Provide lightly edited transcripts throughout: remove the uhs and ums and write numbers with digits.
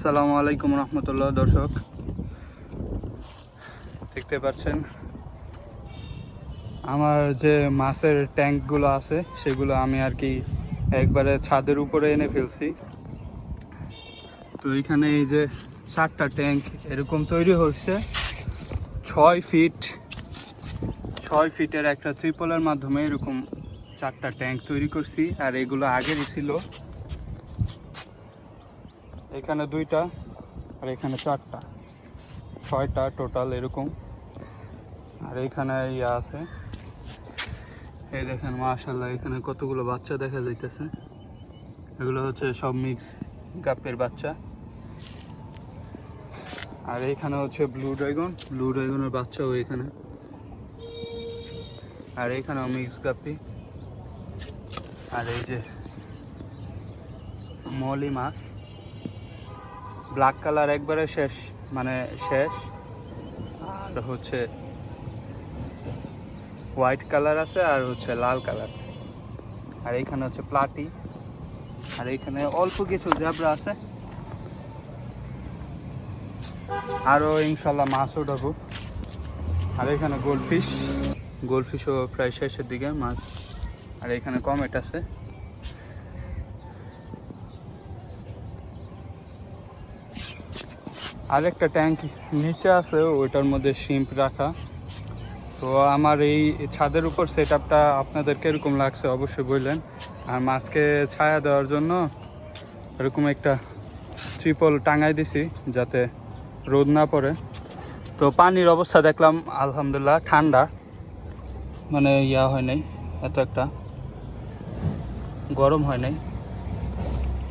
আসসালামু আলাইকুম রহমতুল্লাহ। দর্শক দেখতে পাচ্ছেন আমার যে মাছের ট্যাঙ্কগুলো আছে সেগুলো আমি আর কি একবারে ছাদের উপরে এনে ফেলছি। তো এখানে এই যে 4টা ট্যাঙ্ক এরকম তৈরি হচ্ছে 6 ফিটের একটা ত্রিপলের মাধ্যমে এরকম 4টা ট্যাঙ্ক তৈরি করছি। আর এগুলো আগেরই ছিল, এখানে 2টা আর এখানে 4টা, 6টা টোটাল এরকম। আর এখানে ইয়া আছে, এই দেখেন মাশাআল্লাহ এখানে কতগুলো বাচ্চা দেখা যাইতেছে। এগুলো হচ্ছে সব মিক্স গাপ্পের বাচ্চা। আর এখানে হচ্ছে ব্লু ড্রাগনের বাচ্চাও এখানে। আর এখানেও মিক্স গাপ্পি। আর এই যে মলি মাছ, ব্ল্যাক কালার একবারে শেষ, মানে শেষ। আর হচ্ছে হোয়াইট কালার আছে আর হচ্ছে লাল কালার। আর এখানে হচ্ছে প্লাটি। আর এখানে অল্প কিছু জ্যাবরা আছে। আরও ইনশাল্লাহ মাছ উঠাবো। আর এখানে গোল্ডফিশও প্রায় শেষের দিকে মাছ। আর এখানে কমেট আছে। আরেকটা ট্যাঙ্ক নিচে আছে, ওইটার মধ্যে শিম্প রাখা। তো আমার এই ছাদের উপর সেট আপটা আপনাদের কীরকম লাগছে অবশ্যই বললেন। আর মাছকে ছায়া দেওয়ার জন্য এরকম একটা ত্রিপল টাঙাই দিছি যাতে রোদ না পড়ে। তো পানির অবস্থা দেখলাম আলহামদুলিল্লাহ ঠান্ডা, মানে ইয়া হয় নাই, এত একটা গরম হয় নাই।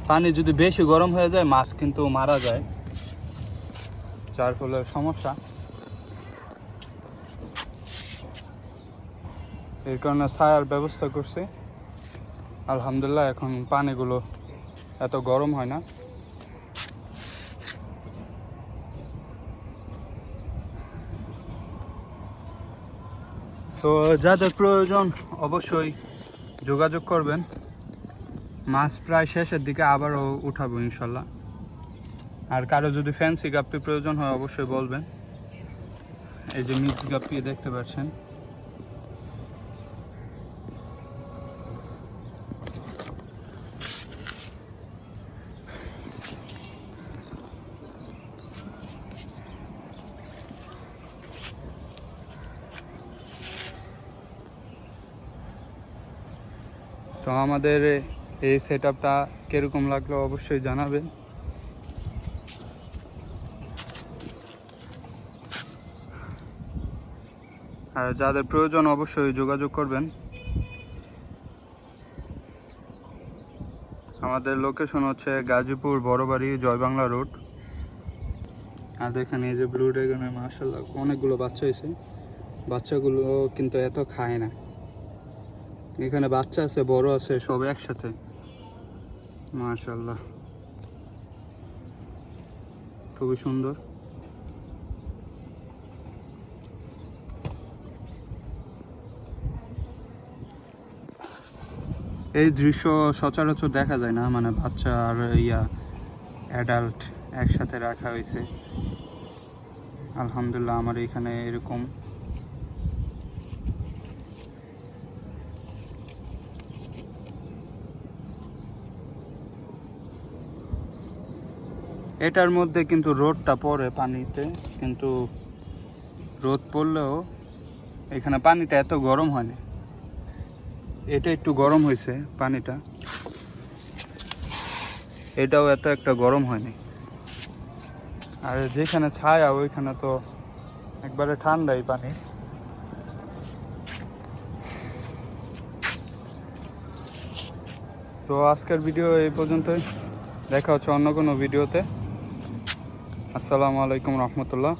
পানি যদি বেশি গরম হয়ে যায় মাছ কিন্তু মারা যায়, যার ফলে সমস্যা। এর কারণে ছায়ার ব্যবস্থা করছি আলহামদুলিল্লাহ। এখন পানিগুলো এত গরম হয় না। তো যাদের প্রয়োজন অবশ্যই যোগাযোগ করবেন। মাছ প্রায় শেষের দিকে আবারও উঠাবো ইনশাল্লাহ। আর কারো যদি ফ্যান্সি গাপ্পি প্রয়োজন হয় অবশ্যই বলবেন। এই যে মিক্স গাপ্পি দেখতে পাচ্ছেন। তো আমাদের এই সেট আপটা কীরকম লাগলো অবশ্যই জানাবেন। আর যাদের প্রয়োজন অবশ্যই যোগাযোগ করবেন। আমাদের লোকেশন হচ্ছে গাজীপুর বড়বাড়ি জয়বাংলা রোড। আর দেখেন এই যে ব্লু ড্রাগনের মাশাআল্লাহ অনেকগুলো বাচ্চা হয়েছে। বাচ্চাগুলো কিন্তু এত খায় না। এখানে বাচ্চা আছে, বড় আছে, সব একসাথে মাশাআল্লাহ, খুবই সুন্দর। এই দৃশ্য সচরাচর দেখা যায় না, মানে বাচ্চা আর অ্যাডাল্ট একসাথে রাখা হয়েছে। আলহামদুলিল্লাহ আমার এখানে এরকম। এটার মধ্যে কিন্তু রোদটা পড়ে পানিতে, কিন্তু রোদ পড়লেও এখানে পানিটা এত গরম হয় না। এটা একটু গরম হয়েছে পানিটা, এটাও এত একটা গরম হয়নি। আর যেখানে ছায়া ওইখানে তো একবারে ঠান্ডাই পানি। তো আজকের ভিডিও এই পর্যন্তই, দেখা হচ্ছে অন্য কোনো ভিডিওতে। আসসালামু আলাইকুম রহমতুল্লাহ।